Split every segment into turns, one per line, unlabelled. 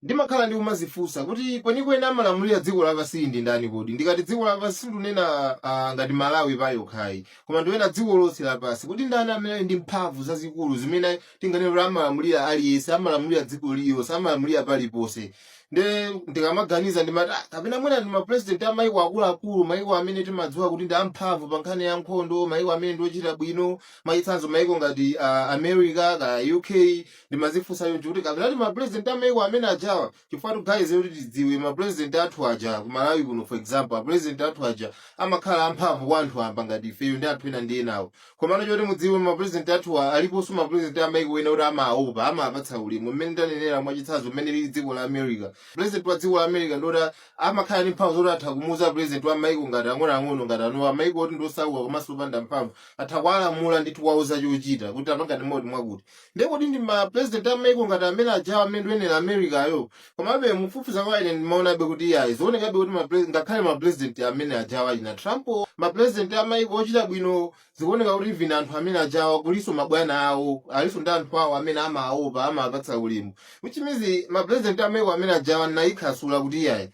ndimakhala ndi kumazifunsa kuti kwenikweni amalamulira dziko lapansi ndi ndani kodi. Ndikati dziko lapansi sindinena ngati Malawi pa yokhayi, koma ndiwena dziko lonse lapansi kuti ndani amene ali ndi mphamvu zazikulu zimene tinganene kuti amalamulira aliyense, amalamulira dziko lililonse, amalamulira paliponse. Ndikamaganiza ndimati kapena mwina ndi mapresident a maiko akuluakulu, maiko amene timadziwa kuti ndi amphamvu pa nkhani ya nkhondo, maiko amene ndiochita bwino, mwachitsanzo maiko ngati America ka UK. Ndimazifunsa yonje kuti kapena ndi mapresident a maiko amene ajawa, chifukwa tugayize kuti tidziwe mapresident athu aja ku Malawi kuno for example, mapresident athu aja amakhala amphamvu kwa anthu amba ngati ifeyo ndi anthu ena ndi enawo. Komano choti mudziwe mapresident athu aliponso mapresident a maiko ena kuti amaopa, amapatsa ulemu mmene ndanenera mwachitsanzo mmene lili dziko la America. President wa dziko la America ndota amakhala ndi mphamvu zoti atha kumuuza president wa maiko ngati ang'onoang'ono ngati anowa maiko oti ndosauka komanso opanda mphamvu, atha kuwalamula ndi kuwauza chochita kuti apangane moti mwakuti. Ndiye kuti ndi mapresident a maiko ngati amene ajawa amene ndiwenera Americayo, komabe mufufuza kwa ine ndimaonabe kuti iyayi zionekabe kuti ngakhale mapresident amene ajawa ina Trump, mapresident a maiko ochita bwino zikuoneka kuti even anthu amene ajawa kuliso mabwana awo, aliso ndi anthu awo amene amaopa, amapatsa ulemu. Which means mapresident a maiko amene ajawa nayikhasula kuti iyayi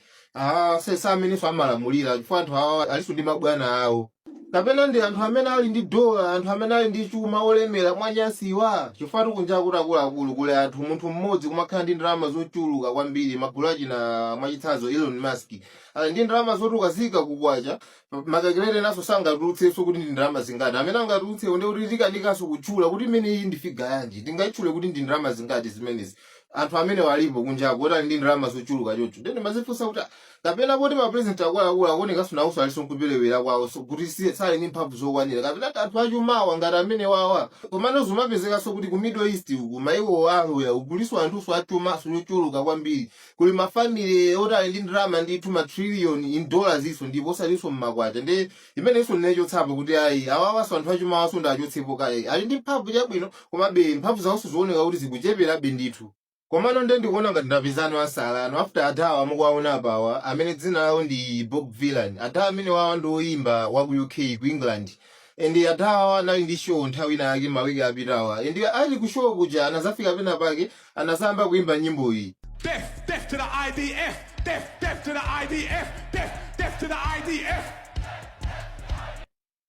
sesa amenenso amalamulira chifukwa anthu awo aliso ndi mabwana awo. Kapena ndi anthu amene ali ndi dola, anthu amene ali ndi chuma olemera mwanyasiwa, chifukwa kunja kuti akuluakulu kule anthu munthu mmodzi kumakhala ndi ndalama zochuluka kwambiri. Magulu achina mwachitsanzo Elon Musk ali ndi ndalama zotukazika kukwacha, makakelere naso sangatulutsenso kuti ndi ndalama zingati. Amene angatulutse ndi kuti tikanikanso kutchula kuti imene iyi ndi figa yanji, tingayitchule kuti ndi ndalama zingati zimenezi. Anthu amene walipo kunja kuti ali ndi ndalama zochuluka chocho. Ndi mazifunsa kuti kapena kuti mapresident akuluakulu akuonekanso nawonso aliso nkupelewera kwawo kuti sali ndi mphamvu zokwanira, kapena anthu achumawa ngati amene wawa. Komano zimapezekanso kuti ku Middle East uku maiko awo ukuliso anthuso achumaso yochuluka kwambiri, kuli mafamily oti ali ndi ndalama ndi 2 matrillion in dollars iso ndipo osaliso mmakwacha. Ndi imenenso ndinechotsapo kuti ayi awawaso anthu achumawaso ndachotsepo kaye ali ndi mphamvu chabwino, komabe mphamvu zawonso zikuoneka kuti zikucheperabe ndithu. Komano ndikuona ngati ndapizano asalano after adawa mukuwaona apawa amene dzina lawo ndi Bob Dylan. Adawa amene wawa ndi oyimba wa ku UK ku England. Ndi adawa anali ndi show nthawi ina yake mawiki apitawa. Ndi ali ku show kuja anazafika pena pake anasamba kuimba nyimbo iyi.
Death, death to the IDF, death, death to the IDF, death, death to the IDF.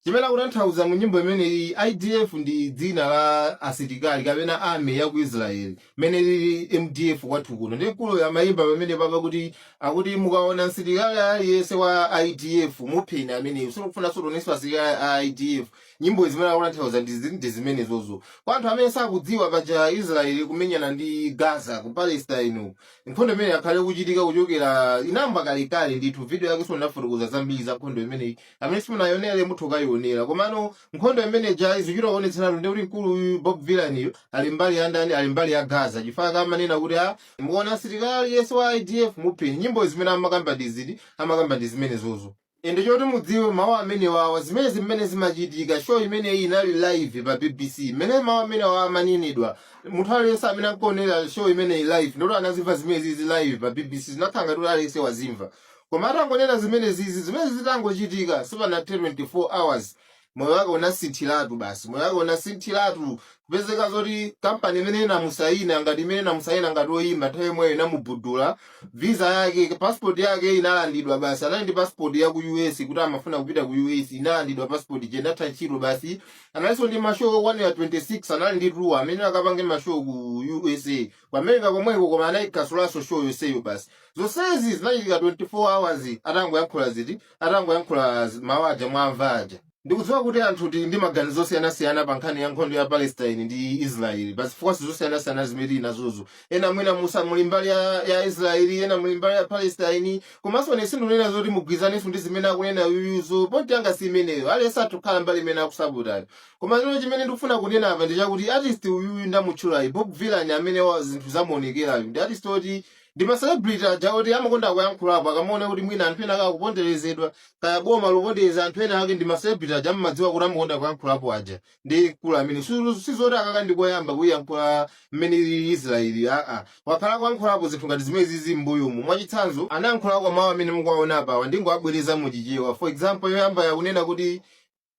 Chimene akutanthauza mu nyimbo imene iyi IDF ndi dzina la asilikali kapena army ya ku Israel, mene lili MDF kwathu kuno. Ndi mkulu yamayimba pamene papa kuti akuti mukaona asilikali aliyense wa IDF mupheni ameneyo, sikufuna sotoneso asilikali a IDF. Nyimbo zimene akutanthauza ndi zimene zozo. Kwa anthu amene sakudziwa paja Israel kumenyana ndi Gaza ku Palestine, nkhondo imene yakhale kuchitika kuchokera inamba kalekale ndithu. Video yake sonafotokoza zambiri za nkhondo imene amene simunayonere muthu kayionera. Komano nkhondo imene ja izuchita kuonetseratu ndi kuti mkulu Bob Dylan ali mbali ya ndani, ali mbali ya Gaza. Chifukwa kamanena kuti muona asilikali yense wa IDF mupheni. Nyimbo zimene amakamba ndi zimene zozo. Ende choti mudziwe mawu amene wawa zimene zimachitika. Show imene iyi inali live pa BBC. Imene mawu amene wawa amanenedwa munthu aliyense amene akuonera show imene live ndoti anazimva zimene zizi live pa BBC. Zinathanga kuti aliyense wazimva. Koma atangonena zimene zitangochitika sipanathe 24 hours moyo wake unasinthiratu basi. Moyo wake unasinthiratu kupezeka zoti kampani imene inamusayina ngati imene inamusayina ngati oyimba nthawi imweyo inamubudula visa yake, passport yake inalandidwa basi. Anali ndi passport ya ku US kuti amafuna kupita ku US, inalandidwa passport je ndatha ntchito basi. Analinso ndi mashow 126 anali ndi tour amene akapange mashow ku USA. Ku America komweko koma anayikasulaso show yonseyo basi. Zonsezi zinachitika 24 hours atangoyankhula mawaja mwamvaja. Ndikudziwa kuti anthu ndi maganizo osiyanasiyana pa nkhani ya nkhondo ya Palestine ndi Israel. Basi forces zosiyanasiyana zimene nazozo. Ena mwina muli mbali ya Israel, ena muli mbali ya Palestine. Komanso ne sindunena zoti mugwirizanenso ndi zimene akunena uyuzo. Ponti yanga si imeneyo. Aliyense atukhala mbali imene akusabotani. Koma lero chimene ndikufuna kunena apa ndi chakuti artist uyuyu ndamutchulayi Bob Dylan amene zinthu zamuonekerayo. Ndi artist oti ndi ma-celebrity aja oti amakonda kuyankhulapo akamaona kuti mwina anthu ena akakuponderezedwa kaya boma lopondereza anthu ena ake ndi ma-celebrity aja amadziwa kuti amakonda kuyankhulapo aja. Ndi kula amene sizoti akakandikoyamba kuyankhula mmene ili Israeli wakhala kuyankhulapo zinthu ngati zimene zizi m'mbuyomu. Mwachitsanzo anayankhulako mawu amene mukuwaona apawa ndingoabwereza muchichewa. For example yoyamba yakunena kuti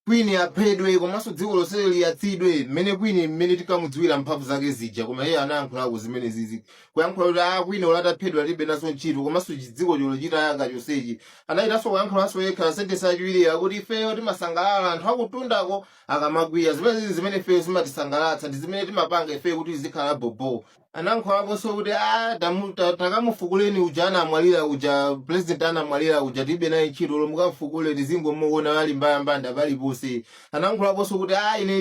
Queen aphedwe komanso dziko lonse liyatsidwe mmene Queen mmene tikamudziwira mphamvu zake zija koma iye anayankhulako zimene zizi kuyankhula kuti Queen olataphedwa alibe nazo ntchito komanso chidziko cholo chitayaka chonsechi anayitanso kuyankhulanso yekha sentence yachiwiri akuti ifeyo timasangalala anthu akutundako akamagwiya zimene ifeyo zimatisangalatsa ndi zimene timapanga ifeyo kuti zikhala bobo anayankhulaponso kuti takamufukuleni uja anamwalira uja president anamwalira uja tibe naye ntchito lomukamfukule tizingomuona ali mbayambanda paliponse anayankhulaponso kuti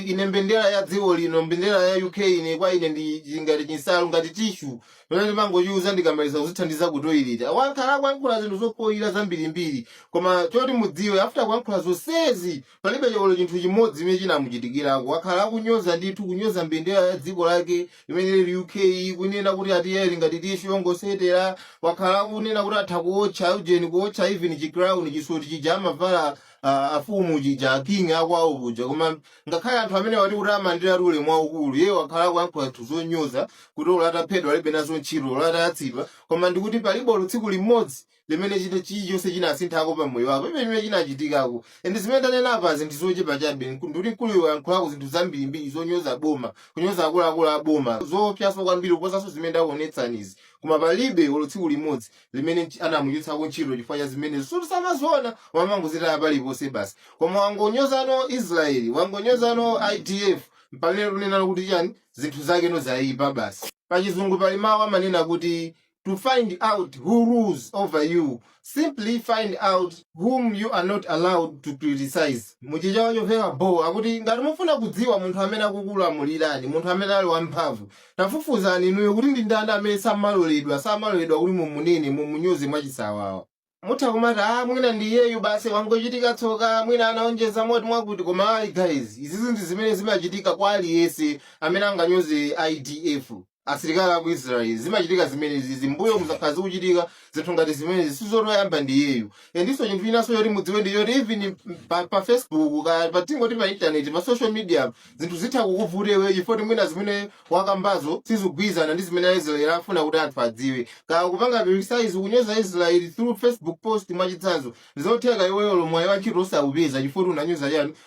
ine mbendera ya dziko lino mbendera ya UK ine kwa ine ndi ngati chinsalu ngati tishu pamene timangochiuza ndikamaliza kuzithandiza ku toilet wankhala kuyankhula zinthu zopoyira zambirimbiri koma choti mudziwe after kuyankhula zonsezi palibe chinthu chimodzi chimene chinamuchitikirako wakhala akunyoza ndithu kunyoza mbendera ya dziko lake imene ili UK kunena kuti atiyeli ngati tishu yongosetera wakhala kunena kuti atha kuotcha ujeni kuotcha even chicrown chisoti chija amavala afumu chija king akwawo kuja koma ngakhale anthu amene wati kuti amandira rule mwaukulu iye wakhala kuyankhula zinthu zonyoza kuti olataphedwa alibe nazo ntchito olatatsidwa koma ndikuti palibe tsiku limodzi limene chilichonse chinasinthako pa moyo wako imene chinachitikako ende zimene tanenapa zinthu zochepa chabe ndikuti mkulu yankhulako zinthu zambirimbiri zonyoza boma kunyoza akuluakulu a boma zoopsaso kwambiri kuposanso zimene ndakuonetsanizi koma palibe tsiku limodzi limene anamuchitsako ntchito chifukwa cha zimenezo suti samaziona wamangozitaya paliponse basi koma wangonyozano Israeli wangonyozano IDF mpalero tunena kuti chani zinthu zakeno zayipa basi pachizungu pali mawu amanena kuti to find out who rules over you, simply find out whom you are not allowed to criticize. Muchichawa chofewa bo, akuti ngati mufuna kudziwa munthu amene akukulamulirani, munthu amene ali wamphamvu, tafufuzani inuyo kuti ndi ndani amene samaloledwa kuti mumunene mumunyoze mwachisawawa. Mutha kumati mwina ndi iyeyu basi wangochitika tsoka mwina anaonjeza moti mwakuti koma guys izi zinthu zimene zimachitika kwa aliyense amene anganyoze IDF asilikali aku Israeli zimachitika zimene zimbuyo muzakhazi kuchitika zinthu ngati zimene sizoyamba ndi iyeyu ndiso chinthu chinaso yoti mudziwe ndi yoti even pa Facebook pa tingoti pa internet pa social media zinthu zitha kukuvuta iweyo chifukwa mwina zimene wakambazo sizigwizana ndi zimene Israeli afuna kuti anthu adziwe ka kupanga criticize kunyoza Israeli through Facebook post mwachitsanzo ndizotheka iweyo lomwe wachito osawupeza chifukwa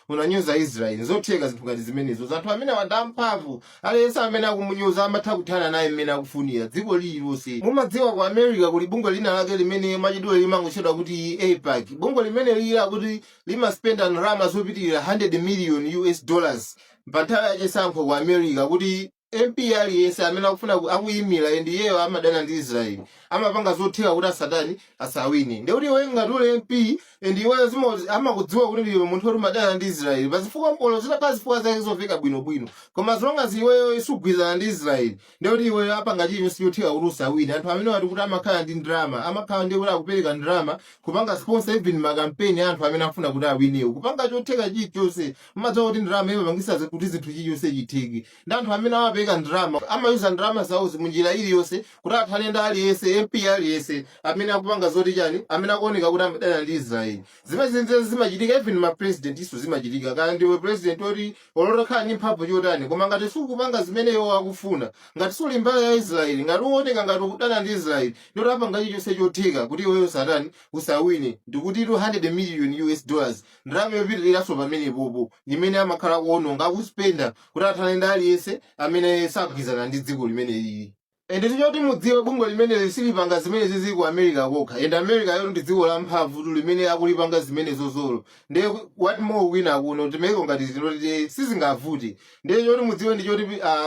unanyoza Israeli zotheka zinthu ngati zimenezo anthu amene wadamphamvu aliyense amene akumunyoza amatha kuthana naye mmene akufunira dziko lililonse mumadziwa ku America kuli bungwe lina lake limene machidule limangotchedwa kuti AIPAC bungwe limene lila kuti limaspenda ndalama zopitirira 100 million US dollars pa nthawi yachisankho ku America kuti MP aliyense amene akufuna akuyimira ndiyeyo amadana ndi Israeli amapanga zotheka kuti asatani asawine ndikuti iwe ngati uli MP ndiweyo amakudziwa kuti ndiwe munthu oti umadana ndi Israeli pazifukwa mpolo zitakhala zifukwa zake zoveka bwinobwino koma as long as iweyo isugwizana ndi Israeli ndikuti iweyo apanga chilichonse chotheka kuti usawine anthu amene wati kuti amakhala ndi ndrama amakhala ndi kuti akupereka ndrama kupanga sponsor even makampeni anthu amene afuna kuti awinewo kupanga chotheka chilichonse mumadziwa kuti ndrama imapangisa kuti zinthu chilichonse chitheke ndi anthu amene amapeka ndrama amayuza ndrama zawo munjira iliyonse kuti athane ndi aliyense MP aliyense amene akupanga zoti chani amene akuoneka kuti amadana ndi Israeli zimene zimachitika even ma president iso zimachitika kana ndiwe president oti olotokhala ndi mphamvu chotani koma ngati sukupanga zimene iwo akufuna ngati suli mbali ya Israeli ngati uoneka ngati ukudana ndi Israeli ndoti apanga chilichonse chotheka kuti iweyo satani usawine ndikuti 200 million US dollars ndrama yopitiriraso pamene popo imene amakhala kuononga akuspenda kuti athane ndi aliyense amene sagwizana ndi dziko limene lili ndicho choti mudziwe bungwe limene silipanga zimene zizi ku America kokha America yo ndi dziko la mphamvu limene akulipanga zimene zozolo ndiye what more wina kuno timeko ngati zinoti sizingavuti ndiye choti mudziwe ndi choti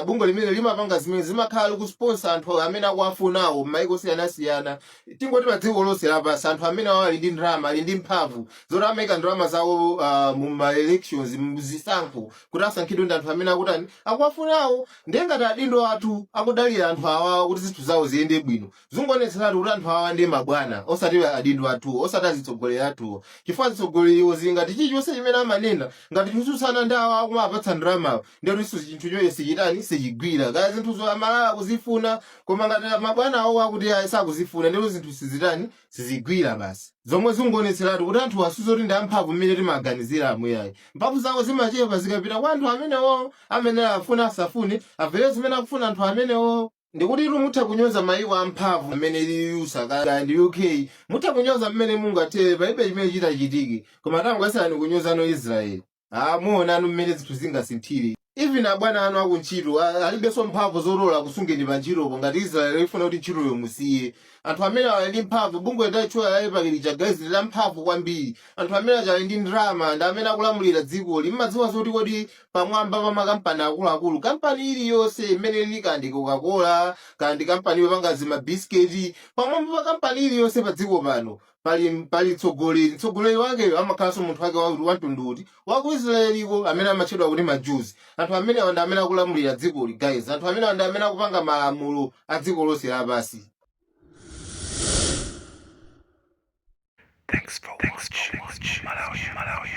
bungwe limene limapanga zimene zimakhala kusponsor anthu amene akuafunawo m'mayiko siyanasiyana tingoti pa dziko lonse lapansi anthu amene ali ndi ndrama ali ndi mphamvu zoti ameka ndrama zawo mu ma elections muzisankho kuti asankhidwe ndi anthu amene akutani akuafunawo ndiye ngati adindo athu akudalira anthu awa kuti zinthu zawo ziyende bwino zungonetseratu kuti anthu awa ndi mabwana osati adindo athu osati azitsogolera athu chifukwa zitsogoleriwo zingati chilichonse chimene amanena ngati chitsutsana ndi awa akumapatsa ndramawo ndiye kuti chinthu choyo sichitani sichigwira kaya zinthu zomalala kuzifuna koma ngati mabwana awo akuti sakuzifuna ndiye zinthu sizitani sizigwira basi zomwe zungonetseratu kuti anthu asuzoti ndi amphamvu mmene timaganizira amweyayi mphamvu zawo zimachepa zikapita kwa anthu amenewo amene afuna asafune avere zimene akufuna anthu amenewo ndikuti mutha kunyoza maiko amphamvu amene liyusa kaya ndi UK mutha kunyoza mmene mungathere palibe chimene chitachitike koma tangoyesani kunyoza no Israeli muona anu mmene zinthu zingasinthire. Even abwana anu akuntchito alibenso mphamvu zolola kusungeni pa ntchitopo ngati Israeli ifuna kuti ntchitoyo musiye. Anthu amene ali mphamvu bungwe latchula lalipakili chagazi la mphamvu kwambiri. Anthu amene achali ndi ndrama ndi amene akulamulira dzikoli mmadziwa zoti kodi pamwamba pa makampani akuluakulu kampani iliyonse imene ili kandi Coca-Cola kandi kampani yopanga zimabisiketi pamwamba pa kampani iliyonse pa dziko pano pali mtsogoleri wakeyo amakhalanso munthu wake watunduti waku Israeliko amene amatchedwa kuti majuzi. Anthu amene ndi amene akulamulira dzikoli guys. Anthu amene ndi amene akupanga malamulo a dziko lonse lapansi.
Thanks for watching Malawi.